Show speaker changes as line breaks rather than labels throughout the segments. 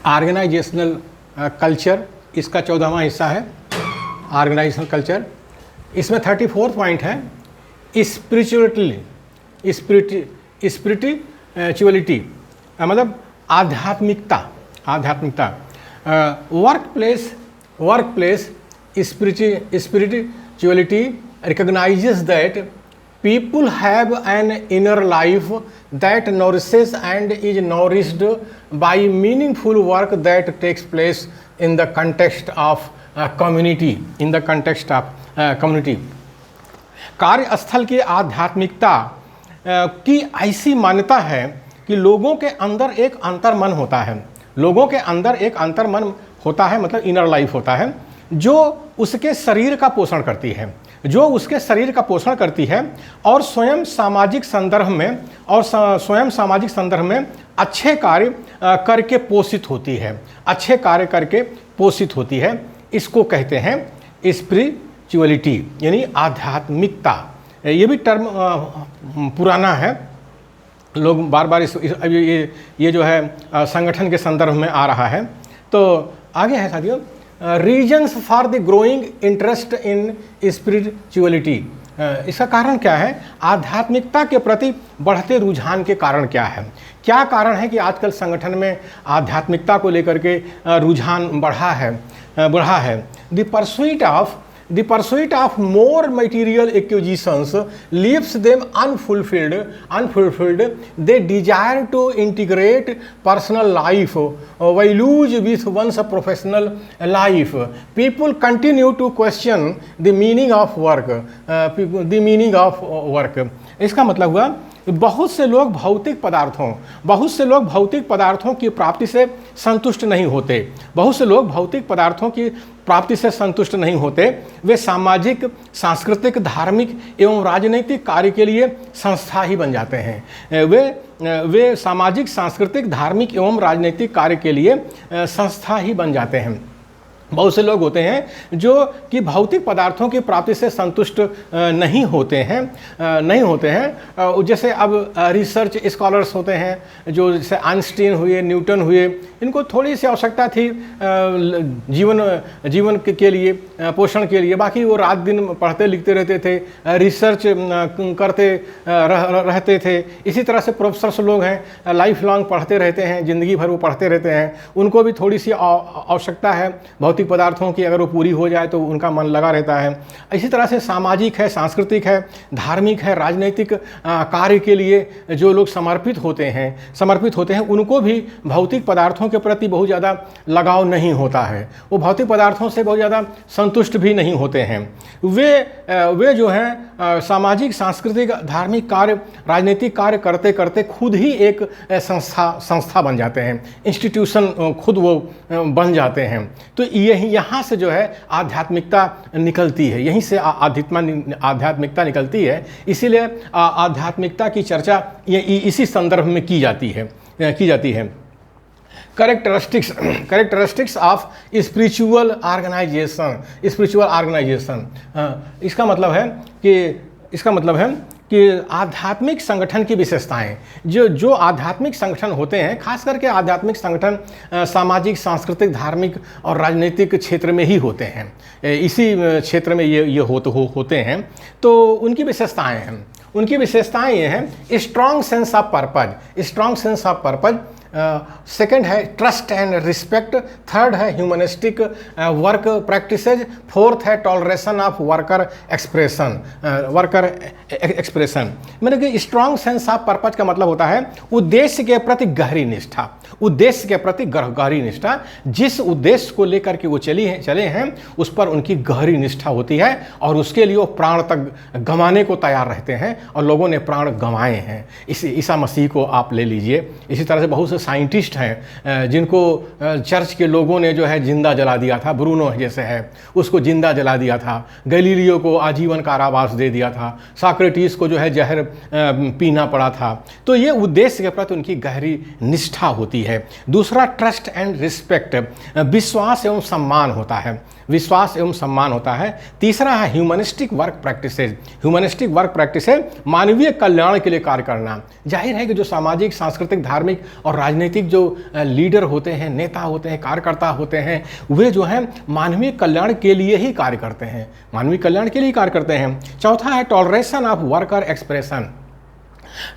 Organisational culture इसका 14वां हिस्सा है, ऑर्गेनाइजेशनल कल्चर। इसमें 34 पॉइंट है। स्पिरिचुअलिटी मतलब आध्यात्मिकता। Work place spirituality recognises that people have an inner life that nourishes and is nourished by meaningful work that takes place in the context of community, कार्यस्थल की आध्यात्मिकता की ऐसी मान्यता है कि लोगों के अंदर एक अंतर्मन होता है, मतलब इनर लाइफ होता है, जो उसके शरीर का पोषण करती है और स्वयं सामाजिक संदर्भ में अच्छे कार्य करके पोषित होती है। इसको कहते हैं स्पिरिचुअलिटी यानी आध्यात्मिकता। ये भी टर्म पुराना है, लोग बार बार ये जो है संगठन के संदर्भ में आ रहा है। तो आगे है साथियों, reasons for the growing interest in spirituality. इसका कारण क्या है? आध्यात्मिकता के प्रति बढ़ते रुझान के कारण क्या है? क्या कारण है कि आजकल संगठन में आध्यात्मिकता को लेकर के रुझान बढ़ा है? The pursuit of more material acquisitions leaves them unfulfilled. They desire to integrate personal life values with one's professional life. People continue to question the meaning of work. इसका मतलब हुआ बहुत से लोग भौतिक पदार्थों की प्राप्ति से संतुष्ट नहीं होते। वे सामाजिक, सांस्कृतिक, धार्मिक एवं राजनीतिक कार्य के लिए संस्था ही बन जाते हैं। वे सामाजिक, सांस्कृतिक, धार्मिक एवं राजनीतिक कार्य के लिए संस्था ही बन जाते हैं। बहुत से लोग होते हैं जो कि भौतिक पदार्थों की प्राप्ति से संतुष्ट नहीं होते हैं। जैसे अब रिसर्च स्कॉलर्स होते हैं जो जैसे आइंस्टीन हुए, न्यूटन हुए, इनको थोड़ी सी आवश्यकता थी जीवन के लिए, पोषण के लिए। बाकी वो रात दिन पढ़ते लिखते रहते थे, रिसर्च करते रहते थे। इसी तरह से प्रोफेसर्स लोग हैं, लाइफ लॉन्ग पढ़ते रहते हैं, ज़िंदगी भर वो पढ़ते रहते हैं। उनको भी थोड़ी सी आवश्यकता है भौतिक पदार्थों की, अगर वो पूरी हो जाए तो उनका मन लगा रहता है। इसी तरह से सामाजिक है, सांस्कृतिक है, धार्मिक है, राजनीतिक कार्य के लिए जो लोग समर्पित होते हैं उनको भी भौतिक पदार्थों के प्रति बहुत ज़्यादा लगाव नहीं होता है। वो भौतिक पदार्थों से बहुत ज़्यादा संतुष्ट भी नहीं होते हैं। वे जो हैं सामाजिक, सांस्कृतिक, धार्मिक कार्य, राजनीतिक कार्य करते करते खुद ही एक संस्था बन जाते हैं, इंस्टीट्यूशन खुद वो बन जाते हैं। तो यही यहाँ से जो है आध्यात्मिकता निकलती है, यहीं से आध्यात्मिकता निकलती है। इसीलिए आध्यात्मिकता की चर्चा इसी संदर्भ में की जाती है। Characteristics of spiritual organisation. इसका मतलब है कि आध्यात्मिक संगठन की विशेषताएं, जो आध्यात्मिक संगठन होते हैं, खास करके आध्यात्मिक संगठन सामाजिक, सांस्कृतिक, धार्मिक और राजनीतिक क्षेत्र में ही होते हैं। इसी क्षेत्र में ये होते हैं। तो उनकी विशेषताएं ये हैं: strong sense of purpose, second है ट्रस्ट एंड रिस्पेक्ट, थर्ड है ह्यूमनिस्टिक वर्क प्रैक्टिसेज, फोर्थ है टॉलरेशन ऑफ वर्कर एक्सप्रेशन। मैंने कि स्ट्रॉन्ग सेंस ऑफ पर्पज का मतलब होता है उद्देश्य के प्रति गहरी निष्ठा। जिस उद्देश्य को लेकर के वो चले हैं उस पर उनकी गहरी निष्ठा होती है और उसके लिए वो प्राण तक गंवाने को तैयार रहते हैं, और लोगों ने प्राण गंवाए हैं। ईसा मसीह को आप ले लीजिए। इसी तरह से बहुत से साइंटिस्ट हैं जिनको चर्च के लोगों ने जो है जिंदा जला दिया था। ब्रूनो जैसे है, उसको जिंदा जला दिया था। गैलीलियो को आजीवन कारावास दे दिया था। सॉक्रेटिस को जो है जहर पीना पड़ा था। तो ये उद्देश्य के प्रति उनकी गहरी निष्ठा होती है। दूसरा ट्रस्ट एंड रिस्पेक्ट, विश्वास एवं सम्मान होता है। विश्वास एवं सम्मान होता है। तीसरा है humanistic work practices. Humanistic work practice है मानवीय कल्याण के लिए कार्य करना। जाहिर है कि जो सामाजिक, सांस्कृतिक, धार्मिक और राजनीतिक जो लीडर होते हैं, नेता होते हैं, कार्यकर्ता होते हैं, वे जो है मानवीय कल्याण के लिए ही कार्य करते हैं, मानवीय कल्याण के लिए कार्य करते हैं। चौथा है टॉलरेशन ऑफ वर्कर एक्सप्रेशन।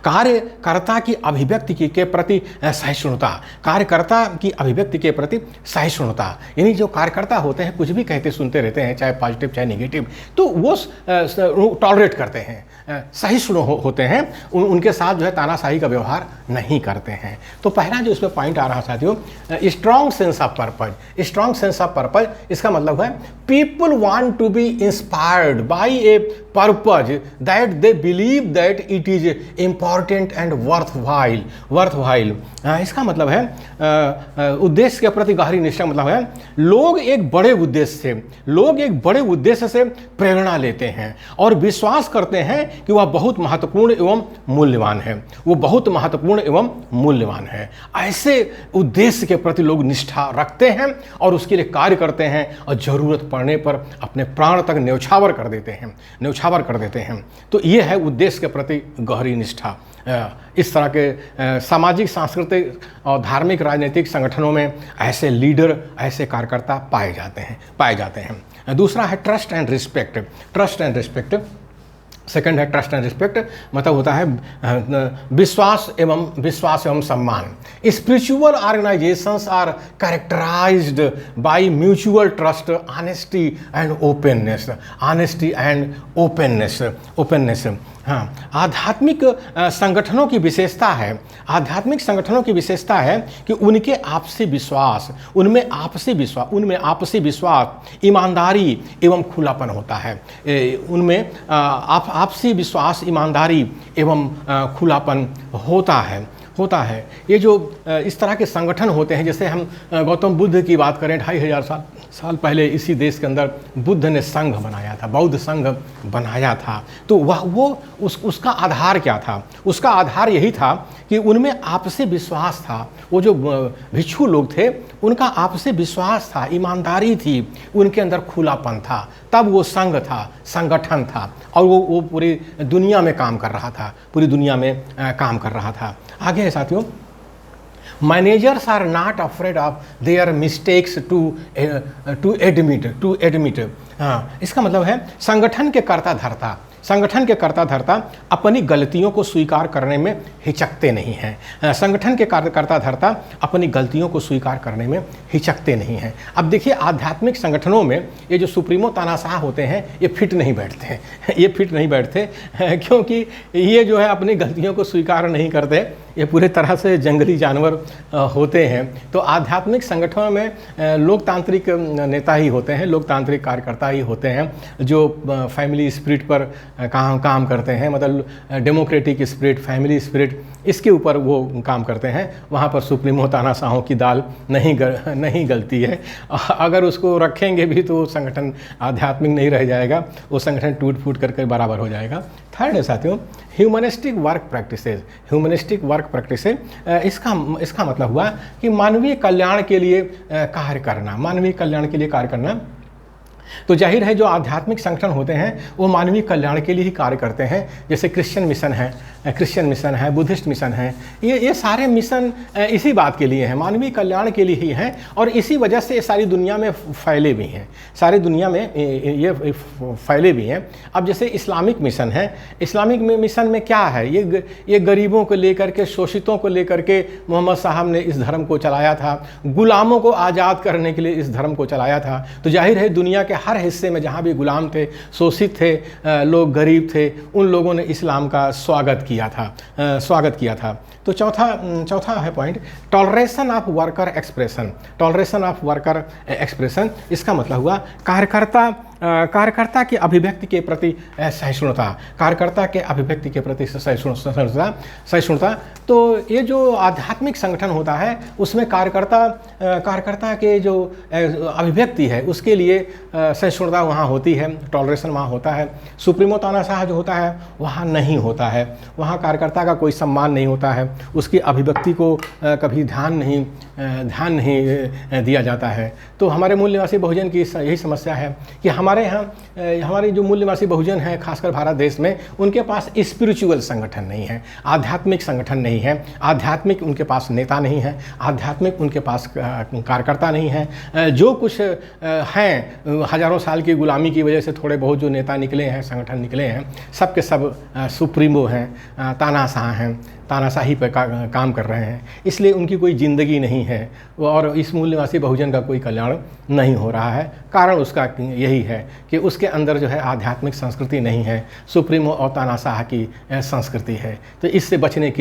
कार्यकर्ता की अभिव्यक्ति के प्रति सहिष्णुता। कार्यकर्ता की अभिव्यक्ति के प्रति सहिष्णुता, यानी जो कार्यकर्ता होते हैं कुछ भी कहते सुनते रहते हैं, चाहे पॉजिटिव चाहे नेगेटिव, तो वो टॉलरेट करते हैं, सहिष्णु होते हैं, उनके साथ जो है तानाशाही का व्यवहार नहीं करते हैं। तो पहला जो इसमें पॉइंट आ रहा साथियों, strong sense of purpose. Strong sense of purpose, इसका मतलब है people want to be inspired by a purpose that they believe that it is important and worth इसका मतलब है उद्देश्य के प्रति गहरी निष्ठा। मतलब है लोग एक बड़े उद्देश्य से प्रेरणा लेते हैं और विश्वास करते हैं कि वह बहुत महत्वपूर्ण एवं मूल्यवान है, वो बहुत महत्वपूर्ण एवं मूल्यवान है। ऐसे उद्देश्य के प्रति लोग निष्ठा रखते हैं और उसके लिए कार्य करते हैं और ज़रूरत पड़ने पर अपने प्राण तक न्यौछावर कर देते हैं। तो ये है उद्देश्य के प्रति गहरी निष्ठा। इस तरह के सामाजिक, सांस्कृतिक और धार्मिक, राजनीतिक संगठनों में ऐसे लीडर, ऐसे कार्यकर्ता पाए जाते हैं। दूसरा है ट्रस्ट एंड रिस्पेक्ट। सेकंड है ट्रस्ट एंड रिस्पेक्ट, मतलब होता है विश्वास एवं सम्मान। Spiritual organisations are characterised by mutual trust, honesty and openness. हाँ, आध्यात्मिक संगठनों की विशेषता है कि उनमें आपसी विश्वास, ईमानदारी एवं खुलापन होता है। उनमें आपसी विश्वास, ईमानदारी एवं खुलापन होता है। ये जो इस तरह के संगठन होते हैं, जैसे हम गौतम बुद्ध की बात करें, 2500 साल पहले इसी देश के अंदर बुद्ध ने संघ बनाया था, बौद्ध संघ बनाया था। तो उसका आधार क्या था? उसका आधार यही था कि उनमें आपसी विश्वास था। वो जो भिक्षु लोग थे उनका आपसी विश्वास था, ईमानदारी थी, उनके अंदर खुलापन था, तब वो संघ था, संगठन था और वो पूरी दुनिया में काम कर रहा था। आगे है साथियों, managers are not afraid of their mistakes to admit. हाँ, इसका मतलब है संगठन के कर्ता धर्ता अपनी गलतियों को स्वीकार करने में हिचकते नहीं हैं। संगठन के कर्ता धर्ता अपनी गलतियों को स्वीकार करने में हिचकते नहीं हैं। अब देखिए, आध्यात्मिक संगठनों में ये जो सुप्रीमो तानाशाह होते हैं ये फिट नहीं बैठते क्योंकि ये जो है अपनी गलतियों को स्वीकार नहीं करते, ये पूरे तरह से जंगली जानवर होते हैं। तो आध्यात्मिक संगठनों में लोकतांत्रिक नेता ही होते हैं, लोकतांत्रिक कार्यकर्ता ही होते हैं जो फैमिली स्पिरिट पर काम करते हैं, मतलब डेमोक्रेटिक स्पिरिट, फैमिली स्पिरिट, इसके ऊपर वो काम करते हैं। वहाँ पर सुप्रीमो तानाशाहों की दाल नहीं गलती है। अगर उसको रखेंगे भी तो वो संगठन आध्यात्मिक नहीं रह जाएगा, वो संगठन टूट फूट करके बराबर हो जाएगा। थर्ड है साथियों, ह्यूमनिस्टिक वर्क प्रैक्टिसेज। इसका मतलब हुआ कि मानवीय कल्याण के लिए कार्य करना। तो जाहिर है जो आध्यात्मिक संगठन होते हैं वो मानवीय कल्याण के लिए ही कार्य करते हैं। जैसे क्रिश्चियन मिशन है, बुद्धिस्ट मिशन है, ये सारे मिशन इसी बात के लिए हैं, मानवीय कल्याण के लिए ही हैं और इसी वजह से ये सारी दुनिया में फैले भी हैं, फैले भी हैं। अब जैसे इस्लामिक मिशन है, इस्लामिक मिशन में क्या है, ये गरीबों को लेकर के, शोषितों को लेकर के मोहम्मद साहब ने इस धर्म को चलाया था, गुलामों को आज़ाद करने के लिए इस धर्म को चलाया था। तो जाहिर है दुनिया के हर हिस्से में जहाँ भी गुलाम थे, शोषित थे, लोग गरीब थे, उन लोगों ने इस्लाम का स्वागत किया था। तो चौथा है point, toleration of worker expression. इसका मतलब हुआ कार्यकर्ता कार्यकर्ता की अभिव्यक्ति के प्रति सहिष्णुता, कार्यकर्ता के अभिव्यक्ति के प्रति सहिष्णुता। तो ये जो आध्यात्मिक संगठन होता है उसमें कार्यकर्ता के जो अभिव्यक्ति है उसके लिए सहिष्णुता वहाँ होती है, टॉलरेशन वहाँ होता है। सुप्रीमो तानाशाह जो होता है वहाँ नहीं होता है, वहाँ कार्यकर्ता का कोई सम्मान नहीं होता है, उसकी अभिव्यक्ति को कभी ध्यान नहीं दिया जाता है। तो हमारे मूल निवासी बहुजन की यही समस्या है कि हमारे यहाँ हमारे जो मूल निवासी बहुजन हैं खासकर भारत देश में, उनके पास स्पिरिचुअल संगठन नहीं है, आध्यात्मिक संगठन नहीं है, आध्यात्मिक उनके पास नेता नहीं है, आध्यात्मिक उनके पास कार्यकर्ता नहीं है। जो कुछ हैं हज़ारों साल की गुलामी की वजह से थोड़े बहुत जो नेता निकले हैं, संगठन निकले हैं, सब के सब सुप्रीमो हैं, तानाशाह हैं, तानाशाही पर काम कर रहे हैं। इसलिए उनकी कोई ज़िंदगी नहीं है और इस मूल निवासी बहुजन का कोई कल्याण नहीं हो रहा है। कारण उसका यही है कि उसके अंदर जो है आध्यात्मिक संस्कृति नहीं है, सुप्रीमो और तानाशाह की संस्कृति है। तो इससे बचने की